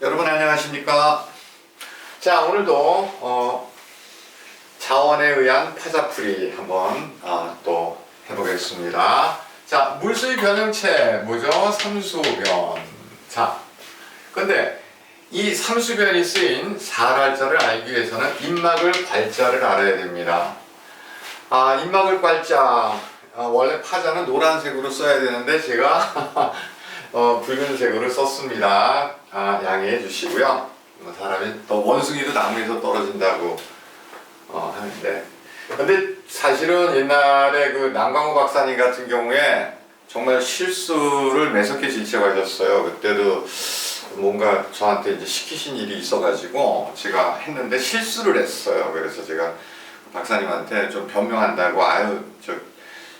여러분 안녕하십니까? 자, 오늘도 자원에 의한 파자풀이 한번 또 해보겠습니다. 자, 물수의 변형체 뭐죠? 삼수변. 자, 근데 이 삼수변이 쓰인 살알자를 알기 위해서는 입막을 괄자를 알아야 됩니다. 입막을 괄자, 원래 파자는 노란색으로 써야 되는데 제가 붉은색으로 썼습니다. 양해해 주시고요. 사람이 또 원숭이도 나무에서 떨어진다고 하는데, 근데 사실은 옛날에 그 남광호 박사님 같은 경우에 정말 실수를 매섭게 지적하셨어요. 그때도 뭔가 저한테 이제 시키신 일이 있어가지고 제가 했는데 실수를 했어요. 그래서 제가 박사님한테 좀 변명한다고, 저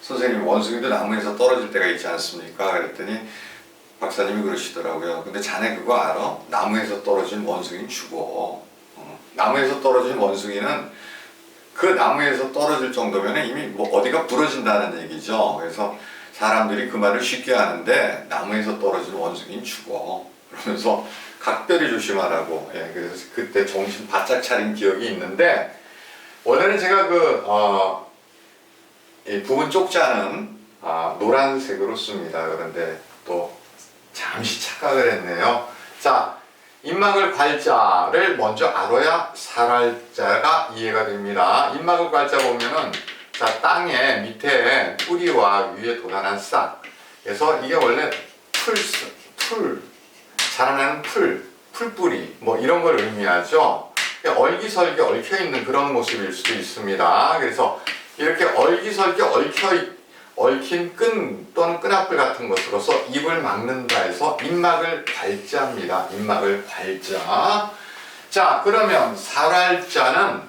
선생님 원숭이도 나무에서 떨어질 때가 있지 않습니까? 그랬더니 박사님이 그러시더라고요. 근데 자네 그거 알아? 나무에서 떨어진 원숭이는 죽어. 나무에서 떨어진 원숭이는 그 나무에서 떨어질 정도면 이미 뭐 어디가 부러진다는 얘기죠. 그래서 사람들이 그 말을 쉽게 하는데 나무에서 떨어진 원숭이는 죽어. 그러면서 각별히 조심하라고. 예, 그래서 그때 정신 바짝 차린 기억이 있는데, 원래는 제가 이 부분 쪽자는 노란색으로 씁니다. 그런데 또 잠시 착각을 했네요. 자, 입막을 괄자를 먼저 알아야 살알자가 이해가 됩니다. 입막을 괄자 보면은, 자, 땅에 밑에 뿌리와 위에 돋아난 싹. 그래서 이게 원래 자라나는 풀뿌리, 뭐 이런 걸 의미하죠. 얼기설기 얽혀있는 그런 모습일 수도 있습니다. 그래서 이렇게 얼기설기 얽힌 끈 또는 끈앞을 같은 것으로서 입을 막는다 해서 입막을 괄자입니다. 입막을 괄자. 자, 그러면 살알자는,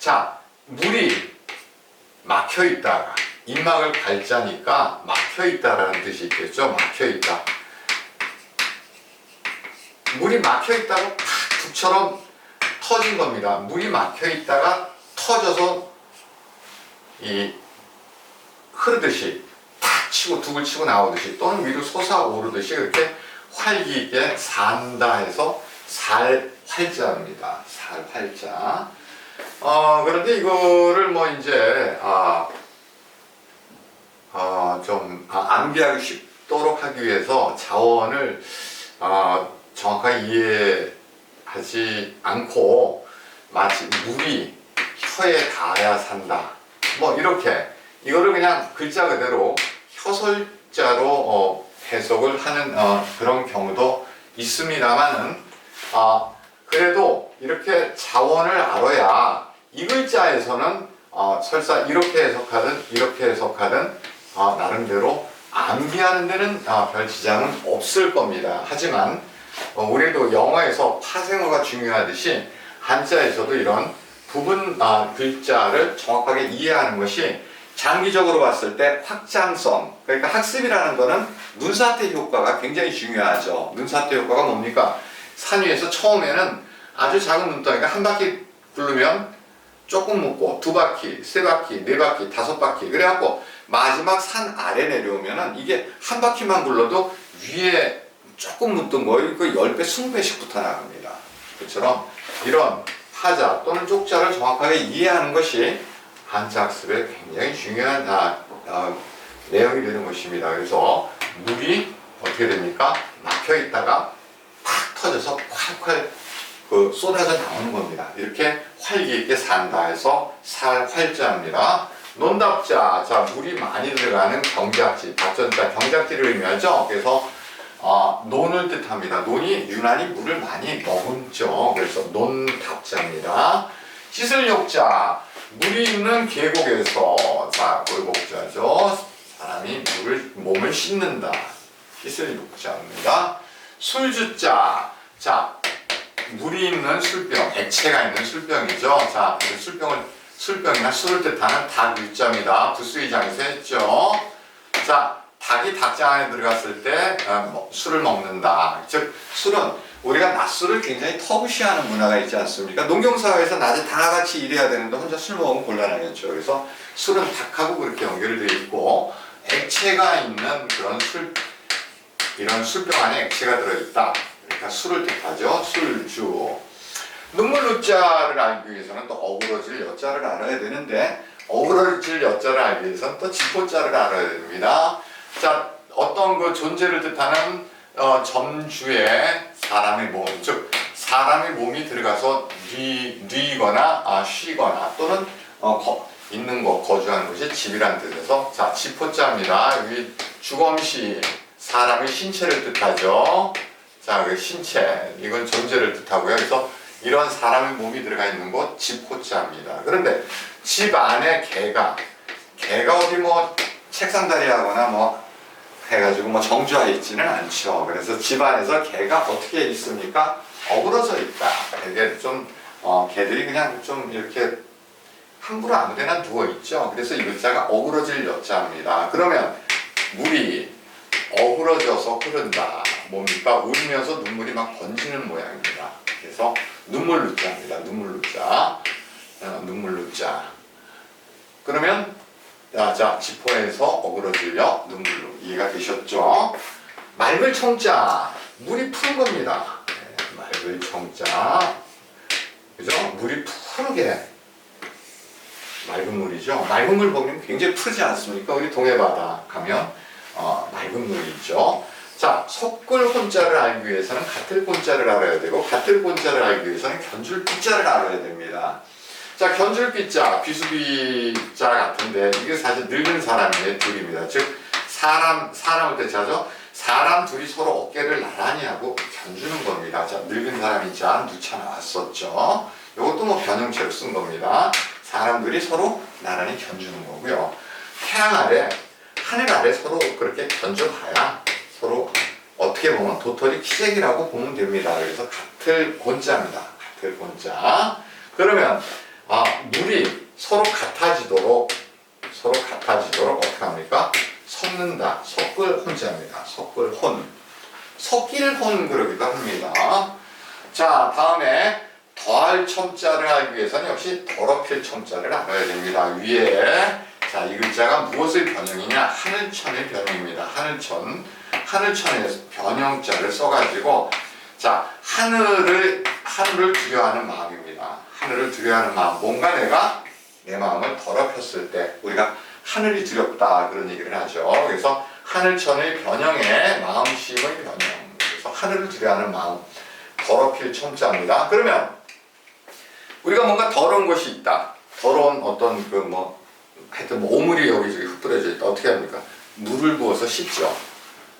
자, 물이 막혀있다가, 입막을 괄자니까 막혀있다라는 뜻이 있겠죠. 막혀있다. 물이 막혀있다가 탁 북처럼 터진 겁니다. 물이 막혀있다가 터져서 흐르듯이 탁 치고 둑을 치고 나오듯이, 또는 위로 솟아오르듯이 그렇게 활기 있게 산다 해서 살활자입니다. 살활자. 그런데 이거를 뭐 이제 좀 암기하기 쉽도록 하기 위해서 자원을 정확하게 이해하지 않고 마치 물이 혀에 닿아야 산다, 뭐 이렇게 이거를 그냥 글자 그대로 혀설자로 해석을 하는 그런 경우도 있습니다만은, 그래도 이렇게 자원을 알아야 이 글자에서는 설사 이렇게 해석하든 나름대로 암기하는 데는 별 지장은 없을 겁니다. 하지만 우리도 영어에서 파생어가 중요하듯이 한자에서도 이런 부분 글자를 정확하게 이해하는 것이 장기적으로 봤을 때 확장성, 그러니까 학습이라는 거는 눈사태 효과가 굉장히 중요하죠. 눈사태 효과가 뭡니까? 산 위에서 처음에는 아주 작은 눈덩이가 한 바퀴 굴르면 조금 묻고, 두 바퀴, 세 바퀴, 네 바퀴, 다섯 바퀴, 그래갖고 마지막 산 아래 내려오면은 이게 한 바퀴만 굴러도 위에 조금 묻던 거예요. 그 10배, 20배씩 붙어 나갑니다. 그처럼 이런 파자 또는 쪽자를 정확하게 이해하는 것이 한자 학습에 굉장히 중요한 내용이 되는 것입니다. 그래서 물이 어떻게 됩니까? 막혀 있다가 팍 터져서 콸콸 쏟아져 나오는 겁니다. 이렇게 활기 있게 산다 해서 살활자입니다. 논답자, 자, 물이 많이 들어가는 경작지, 답전자, 경작지를 의미하죠. 그래서 논을 뜻합니다. 논이 유난히 물을 많이 머금죠. 그래서 논답자입니다. 씻을 욕자, 물이 있는 계곡에서, 자, 골복자죠. 사람이 몸을 씻는다. 씻을 욕자입니다. 술주자, 자, 물이 있는 술병, 액체가 있는 술병이죠. 자, 술병이나 술을 뜻하는 닭유자입니다. 부수의장에서 했죠. 자, 닭이 닭장 안에 들어갔을 때 술을 먹는다. 즉, 술은 우리가 낮술을 굉장히 터부시하는 문화가 있지 않습니까? 농경사회에서 낮에 다 같이 일해야 되는데 혼자 술 먹으면 곤란하겠죠. 그래서 술은 닭하고 그렇게 연결되어 있고, 액체가 있는 그런 이런 술병 안에 액체가 들어있다. 그러니까 술을 뜻하죠. 술주. 눈물 루자를 알기 위해서는 또 어그러질 여자를 알아야 되는데, 어그러질 여자를 알기 위해서는 또 지포자를 알아야 됩니다. 자, 어떤 그 존재를 뜻하는 점주에 사람의 몸, 즉 사람의 몸이 들어가서 뉘거나 쉬거나 또는 있는 곳, 거주하는 곳이 집이라는 뜻에서, 자, 지포자입니다. 여기 주검시 사람의 신체를 뜻하죠. 자, 그 신체, 이건 존재를 뜻하고요. 그래서 이런 사람의 몸이 들어가 있는 곳 지포자입니다. 그런데 집 안에 개가 어디 뭐 책상다리하거나 뭐 해가지고 뭐 정주하에 있지는 않죠. 그래서 집 안에서 개가 어떻게 있습니까? 어그러져 있다. 되게 좀 개들이 그냥 좀 이렇게 함부로 아무데나 누워 있죠. 그래서 이 글자가 어그러질 여자입니다. 그러면 물이 어그러져서 흐른다. 뭡니까? 울면서 눈물이 막 번지는 모양입니다. 그래서 눈물 루자입니다. 눈물 루자. 눈물 루자. 그러면 자, 지포에서 어그러질려 눈물로 이해가 되셨죠? 맑을 청자. 물이 푸른 겁니다. 네, 맑을 청자. 그죠? 물이 푸르게 맑은 물이죠. 맑은 물 보면 굉장히 푸르지 않습니까? 우리 동해바다 가면 맑은 물이죠. 자, 섞을 혼자를 알기 위해서는 같을 혼자를 알아야 되고, 같을 혼자를 알기 위해서는 견줄 빗자를 알아야 됩니다. 자, 견줄 빗자, 비수비자 같은데 이게 사실 늙은 사람의 둘입니다. 즉 사람을 뜻하죠. 사람 둘이 서로 어깨를 나란히 하고 견주는 겁니다. 자, 늙은 사람이 자 누차 나왔었죠. 이것도 뭐 변형체로 쓴 겁니다. 사람들이 서로 나란히 견주는 거고요. 태양 아래, 하늘 아래 서로 그렇게 견줘봐야 서로 어떻게 보면 도토리 키재기라고 보면 됩니다. 그래서 같을 곤자입니다. 같을 곤자. 그러면 물이 서로 같아지도록 어떻게 합니까? 섞는다. 섞을 혼자입니다. 섞을 혼. 섞일 혼 그러기도 합니다. 자, 다음에 더할 첨자를 알기 위해서는 역시 더럽힐 첨자를 알아야 됩니다. 위에 자, 이 글자가 무엇의 변형이냐? 하늘천의 변형입니다. 하늘천에서 변형자를 써가지고 자, 하늘을 두려워하는 마음입니다. 하늘을 두려워하는 마음. 뭔가 내가 내 마음을 더럽혔을 때 우리가 하늘이 두렵다 그런 얘기를 하죠. 그래서 하늘천의 변형에 마음심의 변형. 그래서 하늘을 두려워하는 마음. 더럽힐 첨자입니다. 그러면 우리가 뭔가 더러운 것이 있다. 더러운 어떤 하여튼 오물이 여기저기 흩뿌려져 있다. 어떻게 합니까? 물을 부어서 씻죠.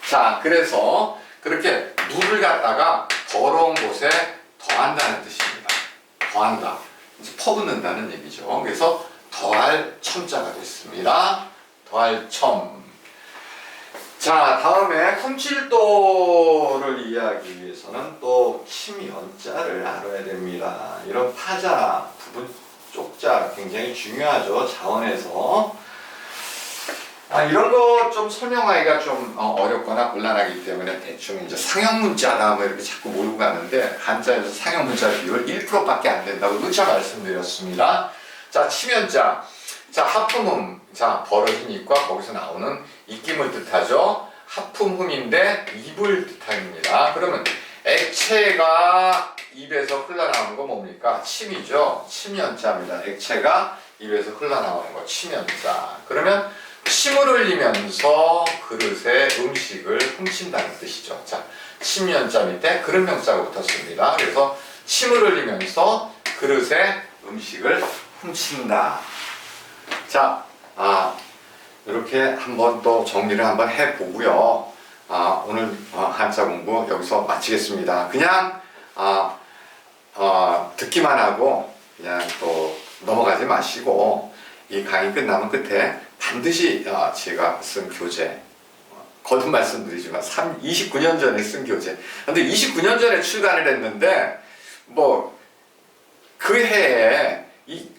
자, 그래서 그렇게 물을 갖다가 더러운 곳에 더한다는 뜻입니다. 더한다. 이제 퍼붓는다는 얘기죠. 그래서 더할 첨자가 됐습니다. 더할 첨. 자, 다음에 흠칠도를 이해하기 위해서는 또 침연자를 알아야 됩니다. 이런 타자, 부분 쪽자 굉장히 중요하죠. 자원에서. 이런 거 좀 설명하기가 좀 어렵거나 곤란하기 때문에 대충 이제 상형문자다 뭐 이렇게 자꾸 모르고 가는데 한자에서 상형문자 비율 1%밖에 안 된다고 누차 말씀드렸습니다. 자, 치면자. 자, 하품음. 자, 벌어진 입과 거기서 나오는 입김을 뜻하죠. 하품음인데 입을 뜻합니다. 그러면 액체가 입에서 흘러나오는 거 뭡니까? 침이죠. 침연자입니다. 액체가 입에서 흘러나오는 거 침연자. 그러면 침을 흘리면서 그릇에 음식을 훔친다는 뜻이죠. 자, 침연자 밑에 그릇명사가 붙었습니다. 그래서 침을 흘리면서 그릇에 음식을 훔친다. 자, 이렇게 한번 또 정리를 한번 해보고요. 오늘 한자 공부 여기서 마치겠습니다. 그냥 듣기만 하고 그냥 또 넘어가지 마시고 이 강의 끝나면 끝에 반드시 제가 쓴 교재, 거듭 말씀드리지만 29년 전에 쓴 교재. 근데 29년 전에 출간을 했는데 그 해에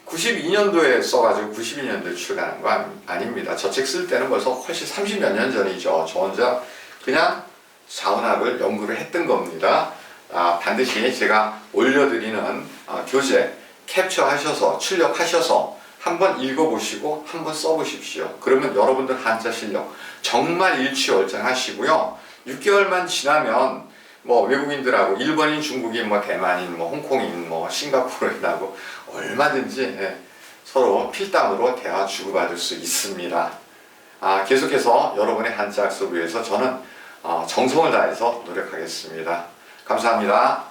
92년도에 써가지고 92년도에 출간한 거 아닙니다. 저 책 쓸 때는 벌써 훨씬 30몇 년 전이죠. 저 혼자 그냥 자원학을 연구를 했던 겁니다. 반드시 제가 올려드리는 교재 캡처하셔서 출력하셔서 한번 읽어보시고 한번 써보십시오. 그러면 여러분들 한자 실력 정말 일취월장하시고요. 6개월만 지나면 뭐 외국인들하고 일본인, 중국인, 뭐 대만인, 뭐 홍콩인, 뭐 싱가포르인하고 얼마든지 서로 필담으로 대화 주고받을 수 있습니다. 계속해서 여러분의 한자 학습을 위해서 저는 정성을 다해서 노력하겠습니다. 감사합니다.